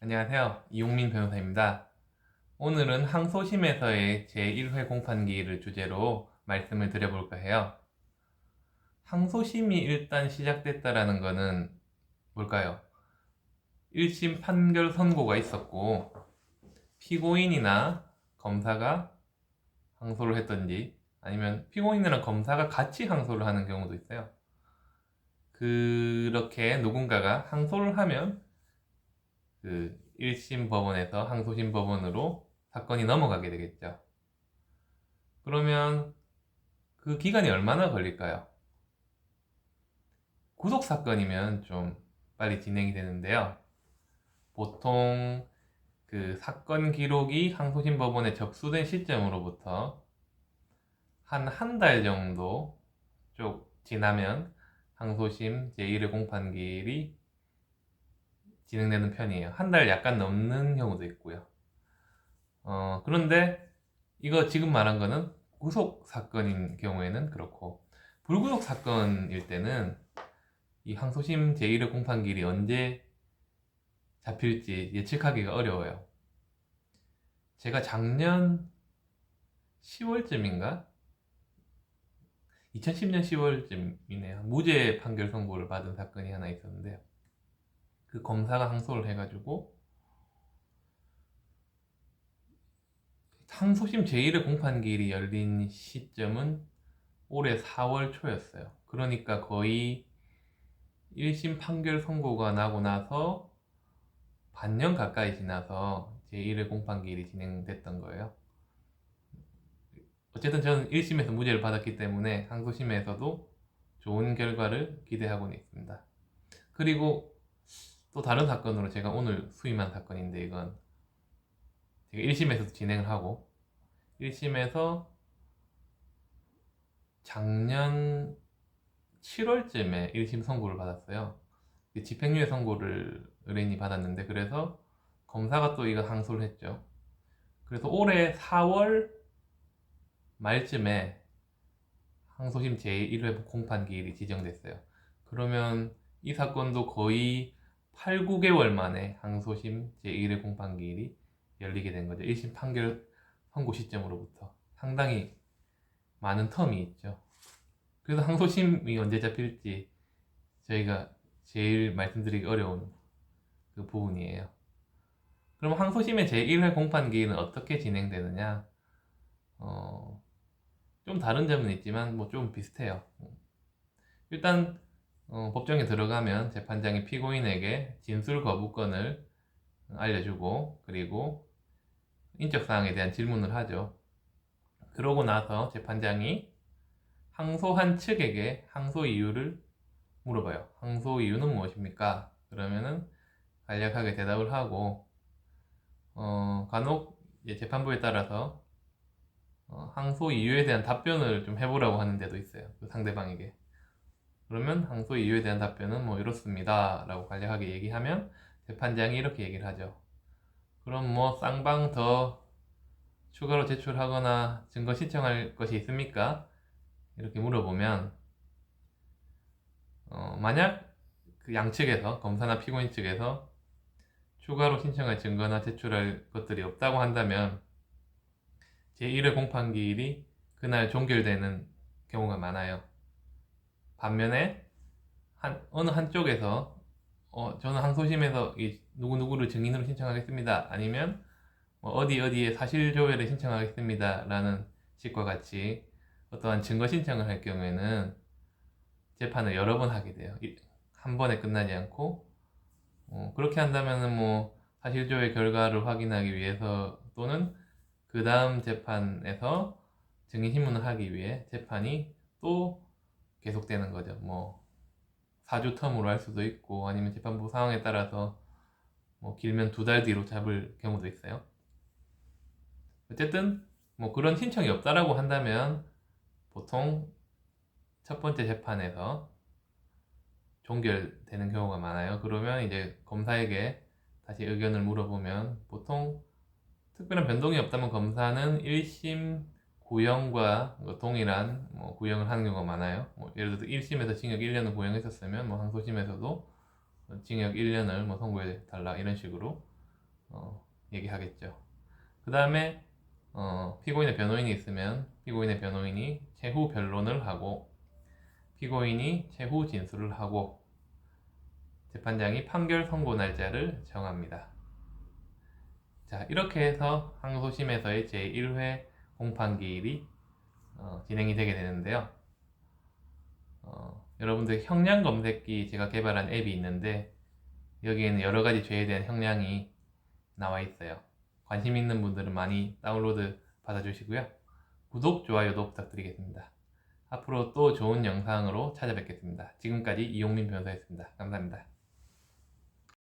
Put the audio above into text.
안녕하세요. 이용민 변호사입니다. 오늘은 항소심에서의 제1회 공판기일을 주제로 말씀을 드려볼까 해요. 항소심이 일단 시작됐다라는 것은 뭘까요? 1심 판결 선고가 있었고 피고인이나 검사가 항소를 했던지 아니면 피고인이랑 검사가 같이 항소를 하는 경우도 있어요. 그렇게 누군가가 항소를 하면 그 1심 법원에서 항소심 법원으로 사건이 넘어가게 되겠죠. 그러면 그 기간이 얼마나 걸릴까요? 구속 사건이면 좀 빨리 진행이 되는데요. 보통 그 사건 기록이 항소심 법원에 접수된 시점으로부터 한 달 정도 쭉 지나면 항소심 제1회 공판기일이 진행되는 편이에요. 한 달 약간 넘는 경우도 있고요. 그런데 이거 지금 말한 거는 구속 사건인 경우에는 그렇고, 불구속 사건일 때는 이 항소심 제1회 공판기일이 언제 잡힐지 예측하기가 어려워요. 제가 작년 10월쯤인가? 2010년 10월쯤이네요. 무죄 판결 선고를 받은 사건이 하나 있었는데요. 그 검사가 항소를 해가지고 항소심 제1회 공판기일이 열린 시점은 올해 4월 초였어요. 그러니까 거의 1심 판결 선고가 나고 나서 반년 가까이 지나서 제1회 공판기일이 진행됐던 거예요. 어쨌든 저는 1심에서 무죄를 받았기 때문에 항소심에서도 좋은 결과를 기대하고 있습니다. 그리고 또 다른 사건으로 제가 오늘 수임한 사건인데, 이건 제가 1심에서도 진행을 하고 1심에서 작년 7월쯤에 1심 선고를 받았어요. 집행유예 선고를 의뢰인이 받았는데, 그래서 검사가 또 이거 항소를 했죠. 그래서 올해 4월 말쯤에 항소심 제1회 공판기일이 지정됐어요. 그러면 이 사건도 거의 8, 9개월 만에 항소심 제1회 공판기일이 열리게 된 거죠. 1심 판결 선고 시점으로부터 상당히 많은 텀이 있죠. 그래서 항소심이 언제 잡힐지 저희가 제일 말씀드리기 어려운 그 부분이에요. 그럼 항소심의 제1회 공판기일은 어떻게 진행되느냐? 좀 다른 점은 있지만 뭐 좀 비슷해요. 일단 법정에 들어가면 재판장이 피고인에게 진술 거부권을 알려주고, 그리고 인적사항에 대한 질문을 하죠. 그러고 나서 재판장이 항소한 측에게 항소 이유를 물어봐요. 항소 이유는 무엇입니까? 그러면은 간략하게 대답을 하고, 간혹 재판부에 따라서 항소 이유에 대한 답변을 좀 해보라고 하는 데도 있어요. 그 상대방에게. 그러면 항소 이유에 대한 답변은 뭐 이렇습니다 라고 간략하게 얘기하면 재판장이 이렇게 얘기를 하죠. 그럼 뭐 쌍방 더 추가로 제출하거나 증거 신청할 것이 있습니까? 이렇게 물어보면, 만약 그 양측에서, 검사나 피고인 측에서 추가로 신청할 증거나 제출할 것들이 없다고 한다면 제1회 공판기일이 그날 종결되는 경우가 많아요. 반면에 어느 한쪽에서 저는 항소심에서 이 누구누구를 증인으로 신청하겠습니다, 아니면 뭐 어디에 사실조회를 신청하겠습니다 라는 식과 같이 어떠한 증거 신청을 할 경우에는 재판을 여러 번 하게 돼요. 한 번에 끝나지 않고, 그렇게 한다면은 뭐 사실조회 결과를 확인하기 위해서, 또는 그 다음 재판에서 증인 신문을 하기 위해 재판이 또 계속되는 거죠. 뭐 4주 텀으로 할 수도 있고, 아니면 재판부 상황에 따라서 뭐 길면 2달 뒤로 잡을 경우도 있어요. 어쨌든 뭐 그런 신청이 없다라고 한다면 보통 첫 번째 재판에서 종결되는 경우가 많아요. 그러면 이제 검사에게 다시 의견을 물어보면, 보통 특별한 변동이 없다면 검사는 1심 구형과 동일한 구형을 하는 경우가 많아요. 뭐 예를 들어서 1심에서 징역 1년을 구형했었으면 뭐 항소심에서도 징역 1년을 뭐 선고해 달라, 이런 식으로 얘기하겠죠. 그 다음에 피고인의 변호인이 있으면 피고인의 변호인이 최후 변론을 하고 피고인이 최후 진술을 하고 재판장이 판결 선고 날짜를 정합니다. 자, 이렇게 해서 항소심에서의 제1회 공판기일이 진행이 되게 되는데요. 여러분들 형량 검색기 제가 개발한 앱이 있는데 여기에는 여러 가지 죄에 대한 형량이 나와 있어요. 관심 있는 분들은 많이 다운로드 받아주시고요. 구독, 좋아요도 부탁드리겠습니다. 앞으로 또 좋은 영상으로 찾아뵙겠습니다. 지금까지 이용민 변호사였습니다. 감사합니다.